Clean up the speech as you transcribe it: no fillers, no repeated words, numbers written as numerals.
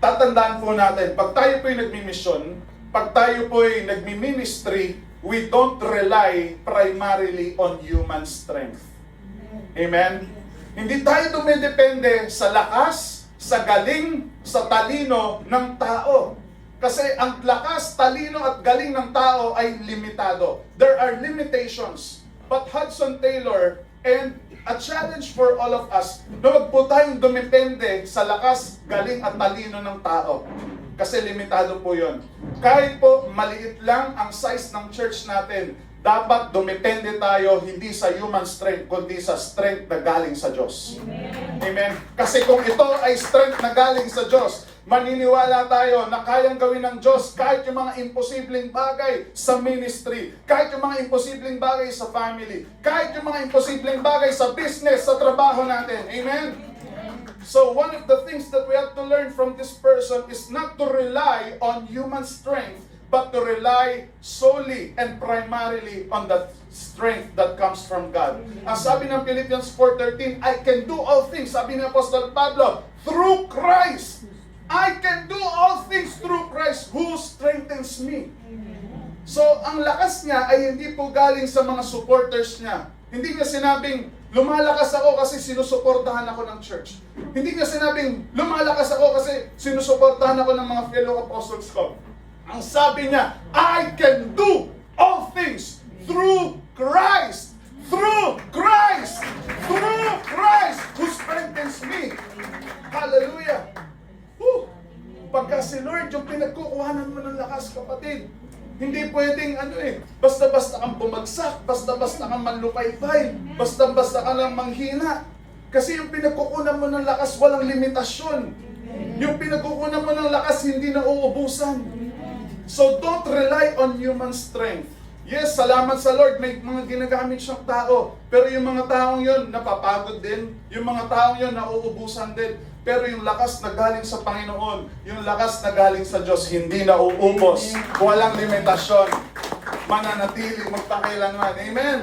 tatandaan po natin, pag tayo po'y nagmi-mission, pag tayo po'y nagmi-ministry, we don't rely primarily on human strength. Amen? Hindi tayo dumidepende sa lakas, sa galing, sa talino ng tao. Kasi ang lakas, talino at galing ng tao ay limitado. There are limitations. But Hudson Taylor, and a challenge for all of us, na wag po tayong dumepende sa lakas, galing at talino ng tao. Kasi limitado po yun. Kahit po maliit lang ang size ng church natin, dapat dumepende tayo hindi sa human strength, kundi sa strength na galing sa Diyos. Amen. Amen. Kasi kung ito ay strength na galing sa Diyos, maniniwala tayo na kayang gawin ng Diyos kahit yung mga imposibleng bagay sa ministry, kahit yung mga imposibleng bagay sa family, kahit yung mga imposibleng bagay sa business, sa trabaho natin. Amen? So one of the things that we have to learn from this person is not to rely on human strength, but to rely solely and primarily on the strength that comes from God. Ang sabi ng Philippians 4:13, I can do all things, sabi ni Apostol Pablo, through Christ. I can do all things through Christ who strengthens me. So, ang lakas niya ay hindi po galing sa mga supporters niya. Hindi niya sinabing, lumalakas ako kasi sinusuportahan ako ng church. Hindi niya sinabing, lumalakas ako kasi sinusuportahan ako ng mga fellow apostles ko. Ang sabi niya, I can do all things through Christ. Through Christ. Through Christ who strengthens me. Hallelujah. Pagka si Lord yung pinagkukuhanan mo ng lakas, kapatid, hindi pwedeng basta-basta kang bumagsak, basta-basta kang manlupaypay, basta-basta ka lang manghina. Kasi yung pinagkukunan mo ng lakas, walang limitasyon. Yung pinagkukunan mo ng lakas, hindi na uubusan. So don't rely on human strength. Yes, salamat sa Lord, may mga ginagamit siyang tao. Pero yung mga taong yun, napapagod din. Yung mga taong yun, nauubusan din. Pero yung lakas na galing sa Panginoon, yung lakas na galing sa Diyos, hindi nauubos. Walang limitasyon. Mananatili magpakailanman. Amen?